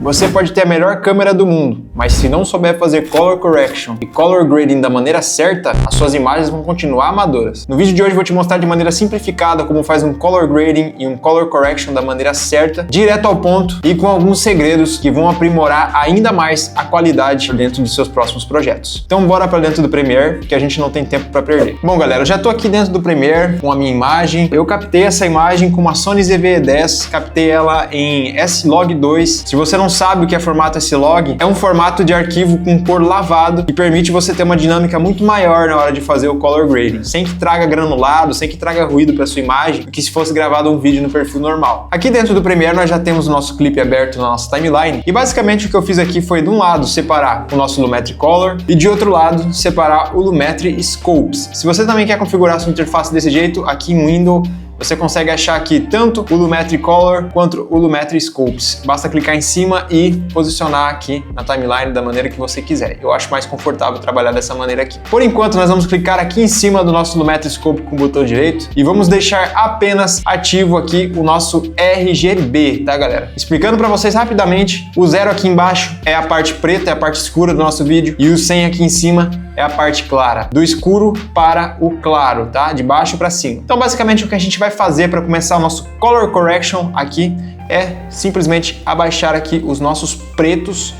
Você pode ter a melhor câmera do mundo, mas se não souber fazer color correction e color grading da maneira certa, as suas imagens vão continuar amadoras. No vídeo de hoje eu vou te mostrar de maneira simplificada como faz um color grading e um color correction da maneira certa, direto ao ponto e com alguns segredos que vão aprimorar ainda mais a qualidade dentro dos seus próximos projetos. Então bora para dentro do Premiere, que a gente não tem tempo para perder. Bom galera, eu já tô aqui dentro do Premiere com a minha imagem. Eu captei essa imagem com uma Sony ZV-E10, captei ela em S-Log2. Se você não sabe o que é formato S-Log, é um formato de arquivo com cor lavado que permite você ter uma dinâmica muito maior na hora de fazer o color grading, sem que traga granulado, sem que traga ruído para sua imagem, do que se fosse gravado um vídeo no perfil normal. Aqui dentro do Premiere nós já temos o nosso clipe aberto na nossa timeline e basicamente o que eu fiz aqui foi de um lado separar o nosso Lumetri Color e de outro lado separar o Lumetri Scopes. Se você também quer configurar sua interface desse jeito, aqui em Windows você consegue achar aqui tanto o Lumetri Color quanto o Lumetri Scopes. Basta clicar em cima e posicionar aqui na timeline da maneira que você quiser. Eu acho mais confortável trabalhar dessa maneira aqui. Por enquanto, nós vamos clicar aqui em cima do nosso Lumetri Scope com o botão direito e vamos deixar apenas ativo aqui o nosso RGB, tá galera? Explicando para vocês rapidamente, o 0 aqui embaixo é a parte preta, é a parte escura do nosso vídeo e o 100 aqui em cima é a parte clara, do escuro para o claro, tá? De baixo para cima. Então, basicamente, o que a gente vai fazer para começar o nosso Color Correction aqui é simplesmente abaixar aqui os nossos pretos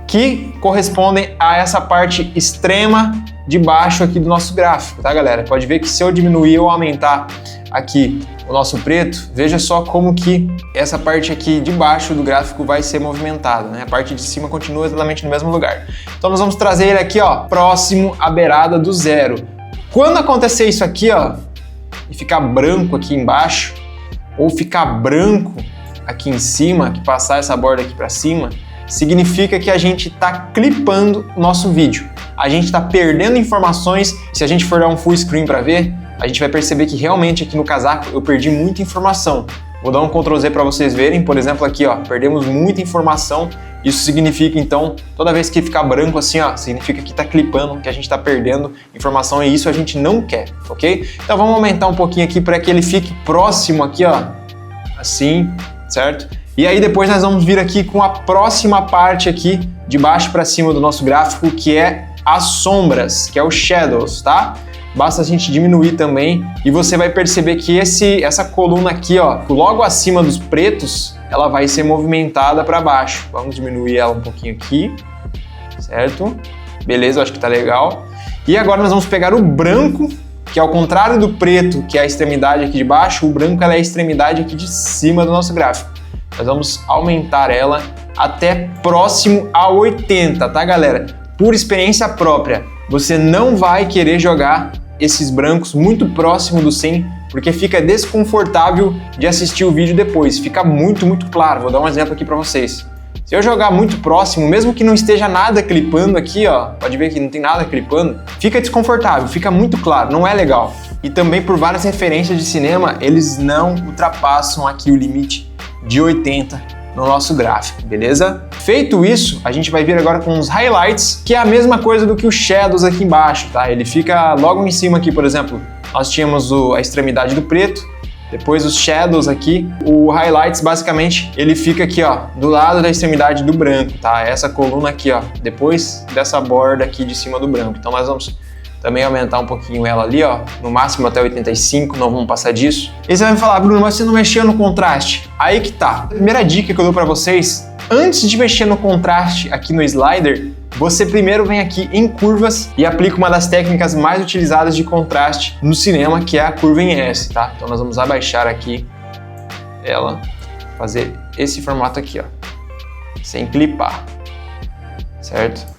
que correspondem a essa parte extrema de baixo aqui do nosso gráfico, tá, galera? Pode ver que se eu diminuir ou aumentar aqui o nosso preto, veja só como que essa parte aqui de baixo do gráfico vai ser movimentada, né? A parte de cima continua exatamente no mesmo lugar. Então nós vamos trazer ele aqui, ó, próximo à beirada do 0. Quando acontecer isso aqui, ó, e ficar branco aqui embaixo, ou ficar branco aqui em cima, que passar essa borda aqui para cima, significa que a gente está clipando o nosso vídeo. A gente está perdendo informações. Se a gente for dar um full screen para ver, a gente vai perceber que realmente aqui no casaco eu perdi muita informação. Vou dar um Ctrl Z para vocês verem, por exemplo aqui, ó, perdemos muita informação. Isso significa então, toda vez que ficar branco assim, ó, significa que está clipando, que a gente está perdendo informação e isso a gente não quer, ok? Então vamos aumentar um pouquinho aqui para que ele fique próximo aqui, ó, assim, certo? E aí depois nós vamos vir aqui com a próxima parte aqui, de baixo para cima do nosso gráfico, que é as sombras, que é o Shadows, tá? Basta a gente diminuir também e você vai perceber que essa coluna aqui, ó, logo acima dos pretos, ela vai ser movimentada para baixo. Vamos diminuir ela um pouquinho aqui, certo? Beleza, acho que tá legal. E agora nós vamos pegar o branco, que ao contrário do preto, que é a extremidade aqui de baixo, o branco ela é a extremidade aqui de cima do nosso gráfico. Nós vamos aumentar ela até próximo a 80, tá galera? Por experiência própria, você não vai querer jogar esses brancos muito próximo do 100, porque fica desconfortável de assistir o vídeo depois, fica muito claro. Vou dar um exemplo aqui para vocês. Se eu jogar muito próximo, mesmo que não esteja nada clipando aqui, ó, pode ver que não tem nada clipando, fica desconfortável, fica muito claro, não é legal. E também por várias referências de cinema, eles não ultrapassam aqui o limite de 80 no nosso gráfico, beleza? Feito isso, a gente vai vir agora com os highlights, que é a mesma coisa do que o shadows aqui embaixo, tá? Ele fica logo em cima aqui, por exemplo, nós tínhamos a extremidade do preto, depois os shadows aqui, o highlights basicamente ele fica aqui, ó, do lado da extremidade do branco, tá? Essa coluna aqui, ó, depois dessa borda aqui de cima do branco. Então nós vamos também aumentar um pouquinho ela ali, ó, no máximo até 85, não vamos passar disso. E você vai me falar, Bruno, mas você não mexeu no contraste? Aí que tá. A primeira dica que eu dou pra vocês, antes de mexer no contraste aqui no slider, você primeiro vem aqui em curvas e aplica uma das técnicas mais utilizadas de contraste no cinema, que é a curva em S, tá? Então nós vamos abaixar aqui ela, fazer esse formato aqui, ó, sem clipar, certo?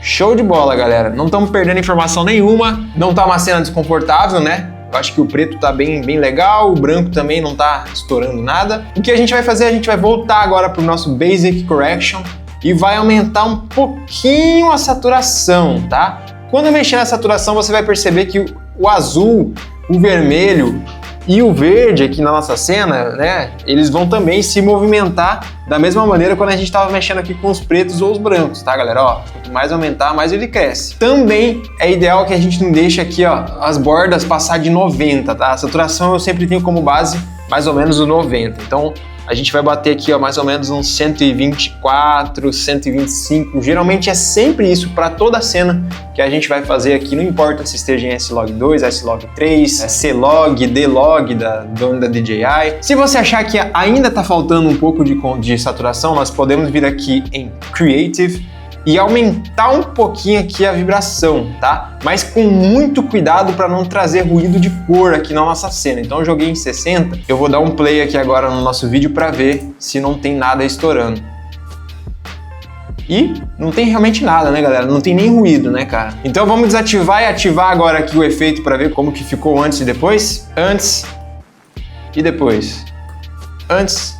Show de bola, galera. Não estamos perdendo informação nenhuma, não tá uma cena desconfortável, né? Eu acho que o preto tá bem legal, o branco também não tá estourando nada. O que a gente vai fazer? A gente vai voltar agora pro nosso Basic Correction e vai aumentar um pouquinho a saturação, tá? Quando eu mexer na saturação, você vai perceber que o azul, o vermelho e o verde aqui na nossa cena, né, eles vão também se movimentar da mesma maneira quando a gente estava mexendo aqui com os pretos ou os brancos, tá, galera? Ó, quanto mais aumentar, mais ele cresce. Também é ideal que a gente não deixe aqui, ó, as bordas passar de 90, tá? A saturação eu sempre tenho como base mais ou menos o 90. Então, a gente vai bater aqui, ó, mais ou menos uns 124, 125. Geralmente é sempre isso para toda a cena que a gente vai fazer aqui, não importa se esteja em S-Log2, S-Log3, C-Log, D-Log da DJI. Se você achar que ainda está faltando um pouco de saturação, nós podemos vir aqui em Creative e aumentar um pouquinho aqui a vibração, tá? Mas com muito cuidado para não trazer ruído de cor aqui na nossa cena. Então eu joguei em 60, eu vou dar um play aqui agora no nosso vídeo para ver se não tem nada estourando. E não tem realmente nada, né, galera? Não tem nem ruído, né, cara? Então vamos desativar e ativar agora aqui o efeito para ver como que ficou antes e depois. Antes e depois. Antes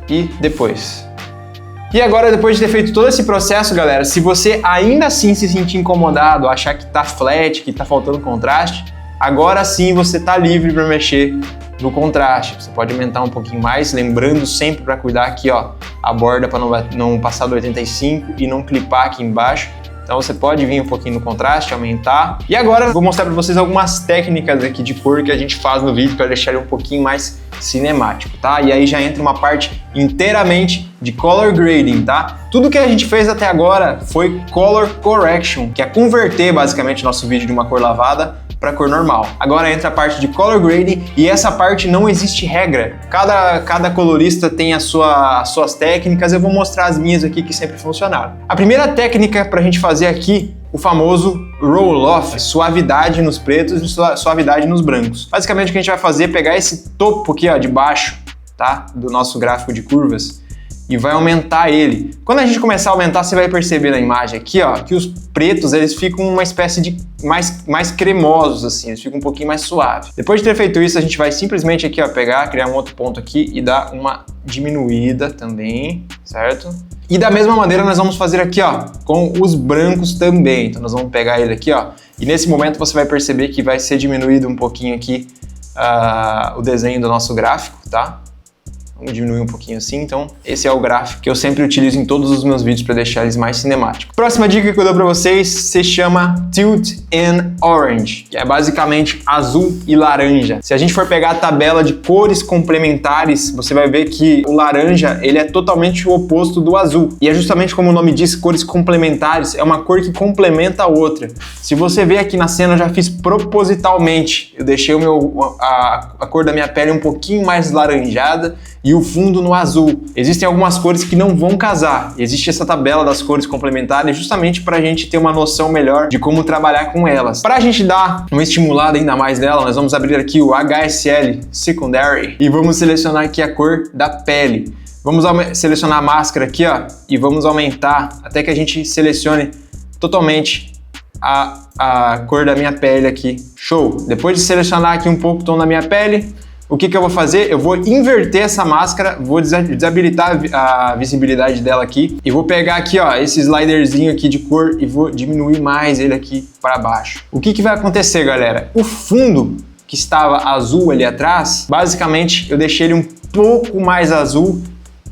e depois. E agora, depois de ter feito todo esse processo, galera, se você ainda assim se sentir incomodado, achar que tá flat, que tá faltando contraste, agora sim você tá livre para mexer no contraste. Você pode aumentar um pouquinho mais, lembrando sempre para cuidar aqui, ó, a borda para não passar do 85 e não clipar aqui embaixo. Então você pode vir um pouquinho no contraste, aumentar. E agora eu vou mostrar para vocês algumas técnicas aqui de cor que a gente faz no vídeo para deixar ele um pouquinho mais cinemático, tá? E aí já entra uma parte inteiramente de color grading, tá? Tudo que a gente fez até agora foi color correction, que é converter basicamente nosso vídeo de uma cor lavada para cor normal. Agora entra a parte de color grading e essa parte não existe regra. Cada colorista tem as suas técnicas, eu vou mostrar as minhas aqui que sempre funcionaram. A primeira técnica para a gente fazer aqui, o famoso roll-off, suavidade nos pretos e suavidade nos brancos. Basicamente o que a gente vai fazer é pegar esse topo aqui, ó, de baixo, tá? Do nosso gráfico de curvas e vai aumentar ele. Quando a gente começar a aumentar, você vai perceber na imagem aqui, ó, que os pretos, eles ficam uma espécie de mais cremosos, assim, eles ficam um pouquinho mais suaves. Depois de ter feito isso, a gente vai simplesmente aqui, ó, criar um outro ponto aqui e dar uma diminuída também, certo? E da mesma maneira nós vamos fazer aqui, ó, com os brancos também. Então nós vamos pegar ele aqui, ó, e nesse momento você vai perceber que vai ser diminuído um pouquinho aqui o desenho do nosso gráfico, tá? Vamos diminuir um pouquinho assim, então esse é o gráfico que eu sempre utilizo em todos os meus vídeos para deixar eles mais cinemáticos. Próxima dica que eu dou para vocês se chama Tilt and Orange, que é basicamente azul e laranja. Se a gente for pegar a tabela de cores complementares, você vai ver que o laranja ele é totalmente o oposto do azul. E é justamente como o nome diz, cores complementares, é uma cor que complementa a outra. Se você ver aqui na cena, eu já fiz propositalmente. Eu deixei a cor da minha pele um pouquinho mais laranjada e o fundo no azul. Existem algumas cores que não vão casar. Existe essa tabela das cores complementares justamente para a gente ter uma noção melhor de como trabalhar com elas. Para a gente dar uma estimulada ainda mais nela, nós vamos abrir aqui o HSL Secondary e vamos selecionar aqui a cor da pele. Vamos selecionar a máscara aqui, ó, e vamos aumentar até que a gente selecione totalmente a cor da minha pele aqui. Show! Depois de selecionar aqui um pouco o tom da minha pele, o que eu vou fazer? Eu vou inverter essa máscara, vou desabilitar a visibilidade dela aqui e vou pegar aqui, ó, esse sliderzinho aqui de cor e vou diminuir mais ele aqui para baixo. O que vai acontecer, galera? O fundo que estava azul ali atrás, basicamente eu deixei ele um pouco mais azul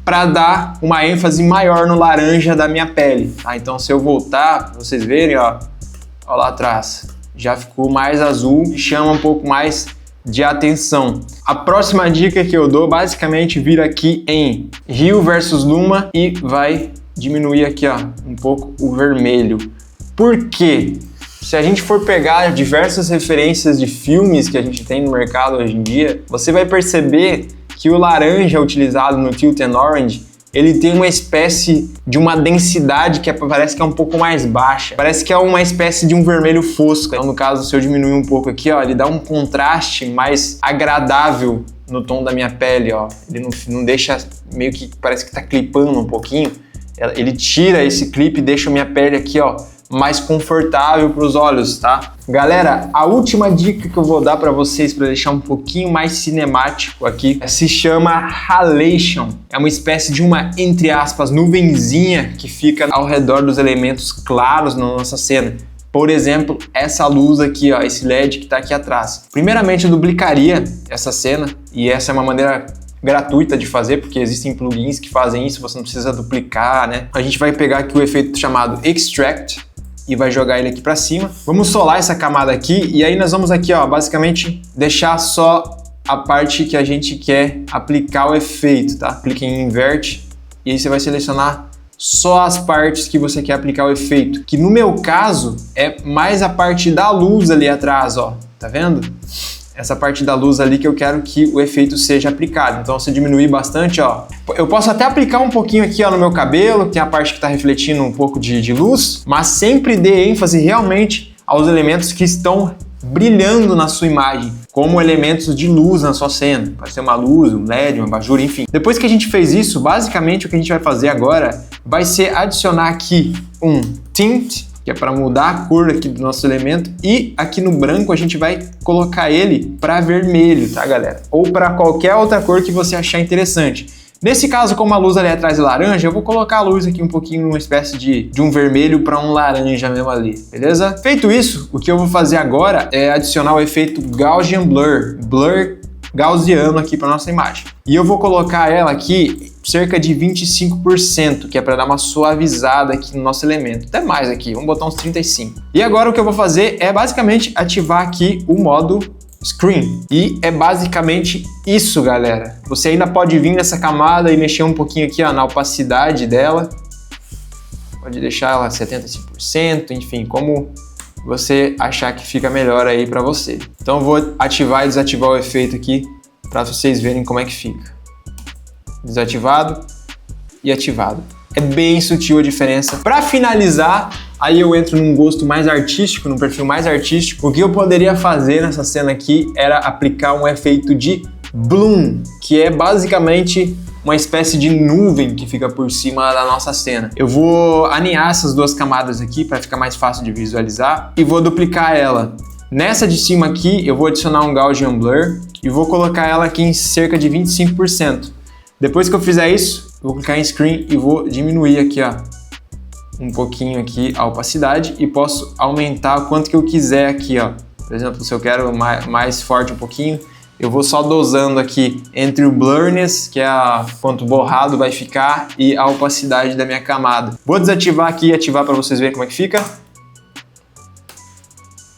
para dar uma ênfase maior no laranja da minha pele. Tá? Então se eu voltar, para vocês verem, ó lá atrás, já ficou mais azul e chama um pouco mais de atenção. A próxima dica que eu dou basicamente vira aqui em Hue versus Luma e vai diminuir aqui, ó, um pouco o vermelho. Por quê? Se a gente for pegar diversas referências de filmes que a gente tem no mercado hoje em dia, você vai perceber que o laranja utilizado no Tilt and Orange, ele tem uma espécie de uma densidade que parece que é um pouco mais baixa. Parece que é uma espécie de um vermelho fosco. Então, no caso, se eu diminuir um pouco aqui, ó, ele dá um contraste mais agradável no tom da minha pele, ó. Ele não deixa, meio que parece que tá clipando um pouquinho. Ele tira esse clipe e deixa a minha pele aqui, ó, mais confortável para os olhos, tá? Galera, a última dica que eu vou dar para vocês para deixar um pouquinho mais cinemático aqui se chama halation. É uma espécie de uma, entre aspas, nuvenzinha que fica ao redor dos elementos claros na nossa cena. Por exemplo, essa luz aqui, ó, esse LED que está aqui atrás. Primeiramente, eu duplicaria essa cena e essa é uma maneira gratuita de fazer, porque existem plugins que fazem isso, você não precisa duplicar, né? A gente vai pegar aqui o efeito chamado Extract e vai jogar ele aqui para cima. Vamos solar essa camada aqui e aí nós vamos aqui, ó, basicamente deixar só a parte que a gente quer aplicar o efeito, tá? Clique em inverte e aí você vai selecionar só as partes que você quer aplicar o efeito, que no meu caso é mais a parte da luz ali atrás, ó, tá vendo? Essa parte da luz ali que eu quero que o efeito seja aplicado. Então, se diminuir bastante, ó, eu posso até aplicar um pouquinho aqui, ó, no meu cabelo, que tem a parte que está refletindo um pouco de luz, mas sempre dê ênfase realmente aos elementos que estão brilhando na sua imagem, como elementos de luz na sua cena. Pode ser uma luz, um LED, uma abajur, enfim. Depois que a gente fez isso, basicamente o que a gente vai fazer agora vai ser adicionar aqui um tint, que é para mudar a cor aqui do nosso elemento, e aqui no branco a gente vai colocar ele para vermelho, tá, galera? Ou para qualquer outra cor que você achar interessante. Nesse caso, como a luz ali atrás é laranja, eu vou colocar a luz aqui um pouquinho numa espécie de um vermelho para um laranja mesmo ali, beleza? Feito isso, o que eu vou fazer agora é adicionar o efeito Gaussian Blur, blur gaussiano aqui para nossa imagem. E eu vou colocar ela aqui cerca de 25%, que é para dar uma suavizada aqui no nosso elemento. Até mais aqui, vamos botar uns 35%. E agora o que eu vou fazer é basicamente ativar aqui o modo Screen. E é basicamente isso, galera. Você ainda pode vir nessa camada e mexer um pouquinho aqui, ó, na opacidade dela. Pode deixar ela 75%, enfim, como você achar que fica melhor aí para você. Então eu vou ativar e desativar o efeito aqui para vocês verem como é que fica. Desativado e ativado. É bem sutil a diferença. Para finalizar, aí eu entro num gosto mais artístico, num perfil mais artístico. O que eu poderia fazer nessa cena aqui era aplicar um efeito de bloom, que é basicamente uma espécie de nuvem que fica por cima da nossa cena. Eu vou alinhar essas duas camadas aqui para ficar mais fácil de visualizar e vou duplicar ela. Nessa de cima aqui, eu vou adicionar um Gaussian Blur e vou colocar ela aqui em cerca de 25%. Depois que eu fizer isso, eu vou clicar em Screen e vou diminuir aqui, ó, um pouquinho aqui a opacidade e posso aumentar o quanto que eu quiser aqui, ó. Por exemplo, se eu quero mais forte um pouquinho, eu vou só dosando aqui entre o blurriness, que é quanto borrado vai ficar, e a opacidade da minha camada. Vou desativar aqui e ativar para vocês verem como é que fica.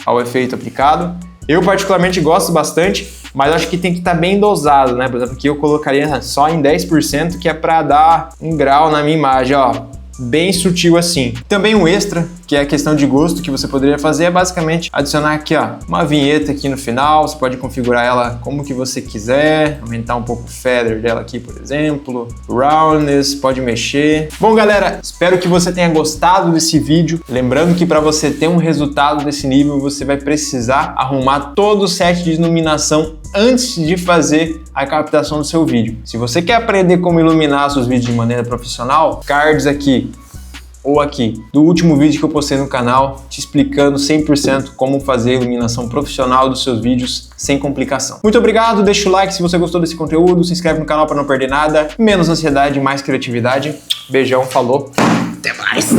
Ao efeito aplicado. Eu particularmente gosto bastante, mas acho que tem que estar bem dosado, né? Por exemplo, aqui eu colocaria só em 10%, que é para dar um grau na minha imagem, ó. Bem sutil assim. Também um extra, que é a questão de gosto que você poderia fazer, é basicamente adicionar aqui, ó, uma vinheta aqui no final. Você pode configurar ela como que você quiser, aumentar um pouco o feather dela aqui, por exemplo, roundness, pode mexer. Bom, galera, espero que você tenha gostado desse vídeo. Lembrando que para você ter um resultado desse nível, você vai precisar arrumar todo o set de iluminação antes de fazer a captação do seu vídeo. Se você quer aprender como iluminar seus vídeos de maneira profissional, cards aqui ou aqui do último vídeo que eu postei no canal, te explicando 100% como fazer a iluminação profissional dos seus vídeos sem complicação. Muito obrigado, deixa o like se você gostou desse conteúdo, se inscreve no canal para não perder nada, menos ansiedade, mais criatividade. Beijão, falou, até mais!